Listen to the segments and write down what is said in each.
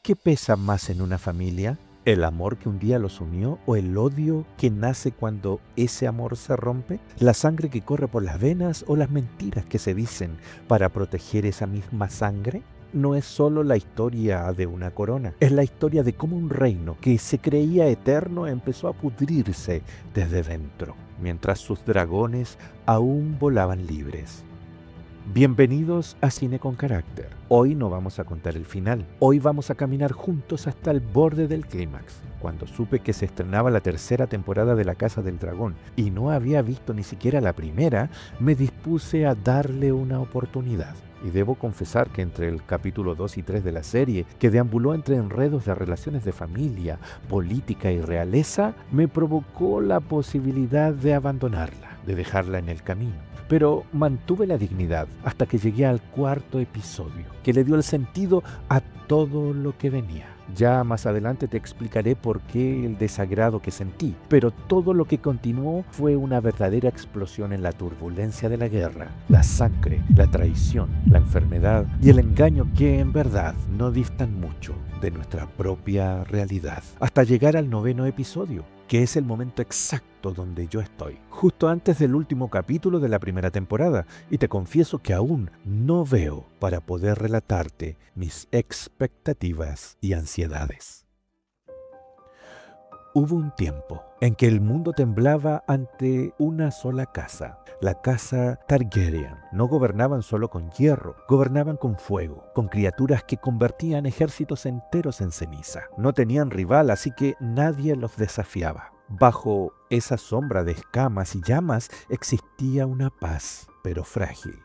¿Qué pesa más en una familia? ¿El amor que un día los unió o el odio que nace cuando ese amor se rompe? ¿La sangre que corre por las venas o las mentiras que se dicen para proteger esa misma sangre? No es solo la historia de una corona, es la historia de cómo un reino que se creía eterno empezó a pudrirse desde dentro, mientras sus dragones aún volaban libres. Bienvenidos a Cine con Carácter. Hoy no vamos a contar el final. Hoy vamos a caminar juntos hasta el borde del clímax. Cuando supe que se estrenaba la tercera temporada de La Casa del Dragón y no había visto ni siquiera la primera, me dispuse a darle una oportunidad. Y debo confesar que entre el capítulo 2 y 3 de la serie, que deambuló entre enredos de relaciones de familia, política y realeza, me provocó la posibilidad de abandonarla, de dejarla en el camino. Pero mantuve la dignidad hasta que llegué al cuarto episodio, que le dio el sentido a todo lo que venía. Ya más adelante te explicaré por qué el desagrado que sentí, pero todo lo que continuó fue una verdadera explosión en la turbulencia de la guerra, la sangre, la traición, la enfermedad y el engaño que en verdad no distan mucho de nuestra propia realidad, hasta llegar al 9º episodio, que es el momento exacto donde yo estoy, justo antes del último capítulo de la primera temporada, y te confieso que aún no veo para poder relatarte mis expectativas y ansiedades. Hubo un tiempo en que el mundo temblaba ante una sola casa, la casa Targaryen. No gobernaban solo con hierro, gobernaban con fuego, con criaturas que convertían ejércitos enteros en ceniza. No tenían rival, así que nadie los desafiaba. Bajo esa sombra de escamas y llamas existía una paz, pero frágil.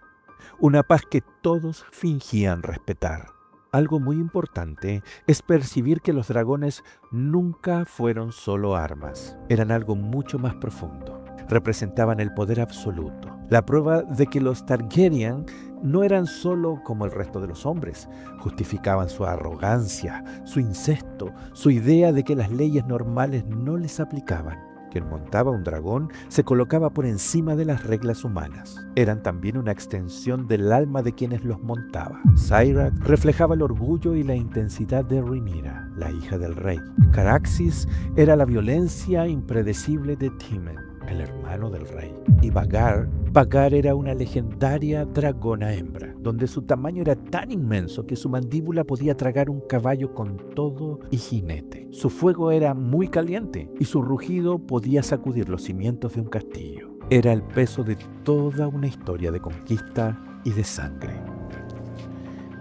Una paz que todos fingían respetar. Algo muy importante es percibir que los dragones nunca fueron solo armas, eran algo mucho más profundo. Representaban el poder absoluto, la prueba de que los Targaryen no eran solo como el resto de los hombres, justificaban su arrogancia, su incesto, su idea de que las leyes normales no les aplicaban. Quien montaba un dragón se colocaba por encima de las reglas humanas. Eran también una extensión del alma de quienes los montaba. Syrac reflejaba el orgullo y la intensidad de Rhaenyra, la hija del rey. Caraxes era la violencia impredecible de Daemon, el hermano del rey. Y Vhagar era una legendaria dragona hembra, donde su tamaño era tan inmenso que su mandíbula podía tragar un caballo con todo y jinete. Su fuego era muy caliente y su rugido podía sacudir los cimientos de un castillo. Era el peso de toda una historia de conquista y de sangre.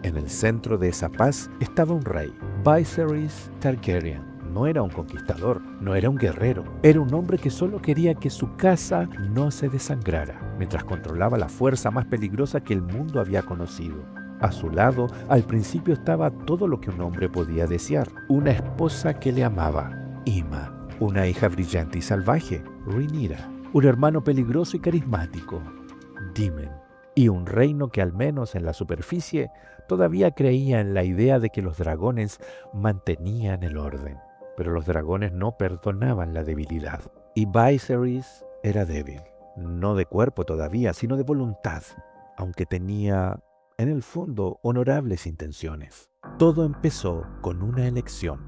En el centro de esa paz estaba un rey, Viserys Targaryen. No era un conquistador, no era un guerrero, era un hombre que solo quería que su casa no se desangrara, mientras controlaba la fuerza más peligrosa que el mundo había conocido. A su lado, al principio estaba todo lo que un hombre podía desear, una esposa que le amaba, Aemma, una hija brillante y salvaje, Rhaenyra, un hermano peligroso y carismático, Daemon, y un reino que al menos en la superficie todavía creía en la idea de que los dragones mantenían el orden. Pero los dragones no perdonaban la debilidad. Y Viserys era débil, no de cuerpo todavía, sino de voluntad, aunque tenía, en el fondo, honorables intenciones. Todo empezó con una elección.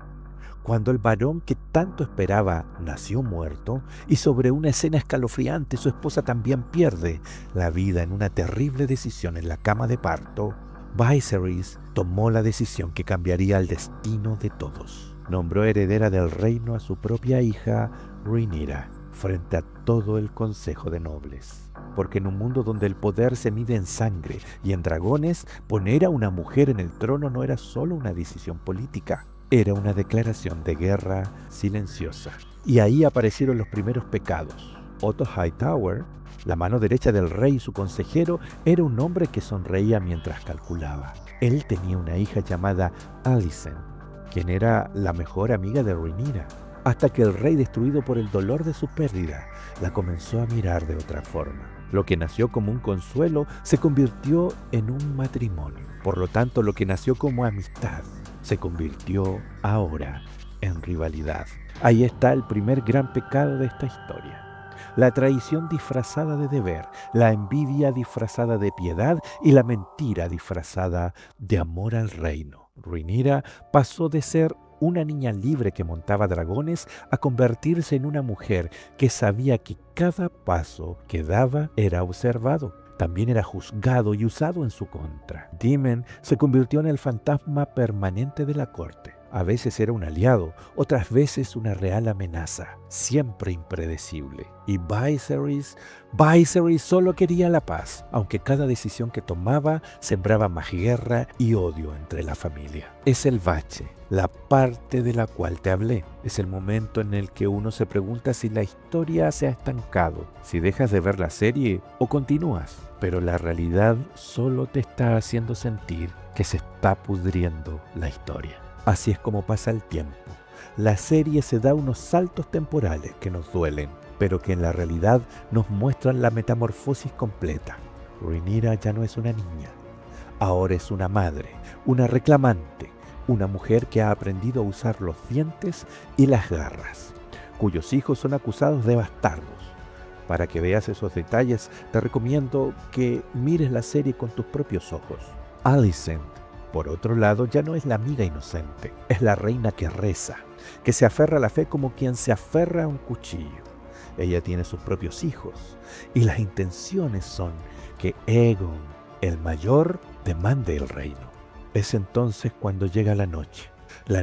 Cuando el varón que tanto esperaba nació muerto y sobre una escena escalofriante su esposa también pierde la vida en una terrible decisión en la cama de parto, Viserys tomó la decisión que cambiaría el destino de todos. Nombró heredera del reino a su propia hija, Rhaenyra, frente a todo el consejo de nobles. Porque en un mundo donde el poder se mide en sangre y en dragones, poner a una mujer en el trono no era solo una decisión política, era una declaración de guerra silenciosa. Y ahí aparecieron los primeros pecados. Otto Hightower, la mano derecha del rey y su consejero, era un hombre que sonreía mientras calculaba. Él tenía una hija llamada Alicent, quien era la mejor amiga de Rhaenyra, hasta que el rey, destruido por el dolor de su pérdida, la comenzó a mirar de otra forma. Lo que nació como un consuelo se convirtió en un matrimonio. Por lo tanto, lo que nació como amistad se convirtió ahora en rivalidad. Ahí está el primer gran pecado de esta historia. La traición disfrazada de deber, la envidia disfrazada de piedad y la mentira disfrazada de amor al reino. Rhaenyra pasó de ser una niña libre que montaba dragones a convertirse en una mujer que sabía que cada paso que daba era observado. También era juzgado y usado en su contra. Daemon se convirtió en el fantasma permanente de la corte. A veces era un aliado, otras veces una real amenaza, siempre impredecible. Y Viserys solo quería la paz, aunque cada decisión que tomaba sembraba más guerra y odio entre la familia. Es el bache, la parte de la cual te hablé. Es el momento en el que uno se pregunta si la historia se ha estancado, si dejas de ver la serie o continúas. Pero la realidad solo te está haciendo sentir que se está pudriendo la historia. Así es como pasa el tiempo. La serie se da unos saltos temporales que nos duelen, pero que en la realidad nos muestran la metamorfosis completa. Rhaenyra ya no es una niña. Ahora es una madre, una reclamante, una mujer que ha aprendido a usar los dientes y las garras, cuyos hijos son acusados de bastardos. Para que veas esos detalles, te recomiendo que mires la serie con tus propios ojos. Alicent, por otro lado, ya no es la amiga inocente, es la reina que reza, que se aferra a la fe como quien se aferra a un cuchillo. Ella tiene sus propios hijos y las intenciones son que Aegon, el mayor, demande el reino. Es entonces cuando llega la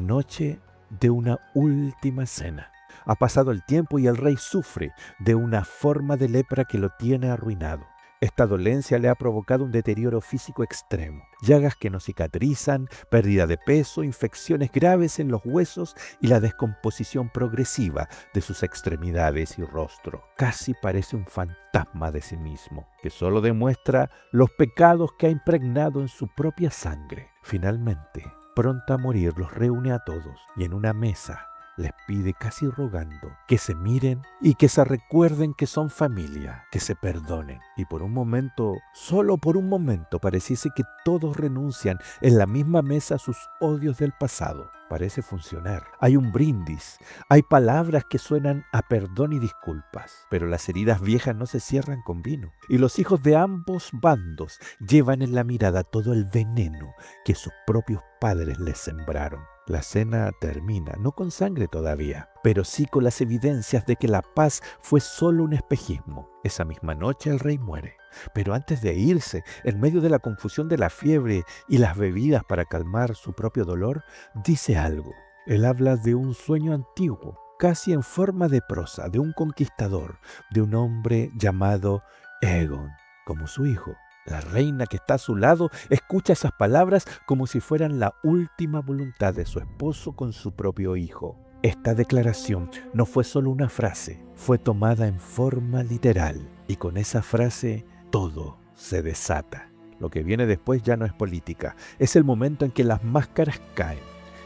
noche de una última cena. Ha pasado el tiempo y el rey sufre de una forma de lepra que lo tiene arruinado. Esta dolencia le ha provocado un deterioro físico extremo, llagas que no cicatrizan, pérdida de peso, infecciones graves en los huesos y la descomposición progresiva de sus extremidades y rostro. Casi parece un fantasma de sí mismo, que solo demuestra los pecados que ha impregnado en su propia sangre. Finalmente, pronta a morir, los reúne a todos y en una mesa les pide casi rogando que se miren y que se recuerden que son familia, que se perdonen. Y por un momento, solo por un momento, pareciese que todos renuncian en la misma mesa a sus odios del pasado. Parece funcionar. Hay un brindis, hay palabras que suenan a perdón y disculpas, pero las heridas viejas no se cierran con vino. Y los hijos de ambos bandos llevan en la mirada todo el veneno que sus propios padres les sembraron. La cena termina, no con sangre todavía, pero sí con las evidencias de que la paz fue solo un espejismo. Esa misma noche el rey muere, pero antes de irse, en medio de la confusión de la fiebre y las bebidas para calmar su propio dolor, dice algo. Él habla de un sueño antiguo, casi en forma de prosa, de un conquistador, de un hombre llamado Aegon, como su hijo. La reina que está a su lado escucha esas palabras como si fueran la última voluntad de su esposo con su propio hijo. Esta declaración no fue solo una frase, fue tomada en forma literal y con esa frase todo se desata. Lo que viene después ya no es política, es el momento en que las máscaras caen.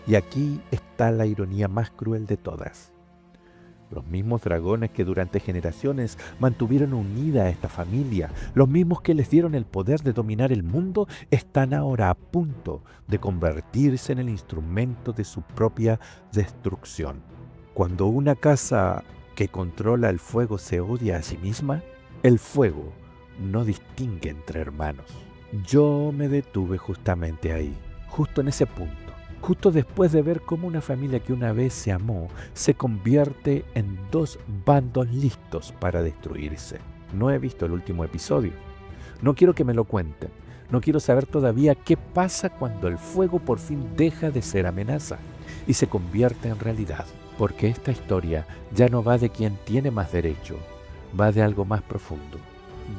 Y aquí está la ironía más cruel de todas. Los mismos dragones que durante generaciones mantuvieron unida a esta familia, los mismos que les dieron el poder de dominar el mundo, están ahora a punto de convertirse en el instrumento de su propia destrucción. Cuando una casa que controla el fuego se odia a sí misma, el fuego no distingue entre hermanos. Yo me detuve justamente ahí, justo en ese punto. Justo después de ver cómo una familia que una vez se amó se convierte en dos bandos listos para destruirse. No he visto el último episodio. No quiero que me lo cuenten. No quiero saber todavía qué pasa cuando el fuego por fin deja de ser amenaza y se convierte en realidad. Porque esta historia ya no va de quien tiene más derecho, va de algo más profundo.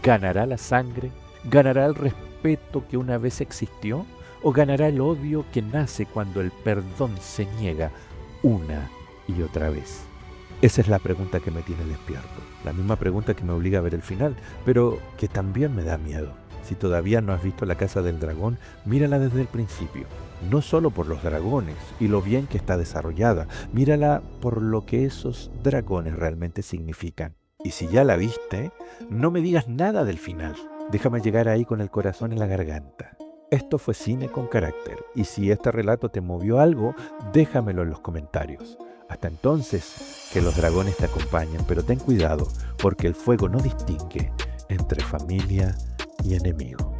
¿Ganará la sangre? ¿Ganará el respeto que una vez existió? ¿O ganará el odio que nace cuando el perdón se niega una y otra vez? Esa es la pregunta que me tiene despierto. La misma pregunta que me obliga a ver el final, pero que también me da miedo. Si todavía no has visto La Casa del Dragón, mírala desde el principio. No solo por los dragones y lo bien que está desarrollada, mírala por lo que esos dragones realmente significan. Y si ya la viste, no me digas nada del final. Déjame llegar ahí con el corazón en la garganta. Esto fue Cine con Carácter, y si este relato te movió algo, déjamelo en los comentarios. Hasta entonces, que los dragones te acompañen, pero ten cuidado, porque el fuego no distingue entre familia y enemigo.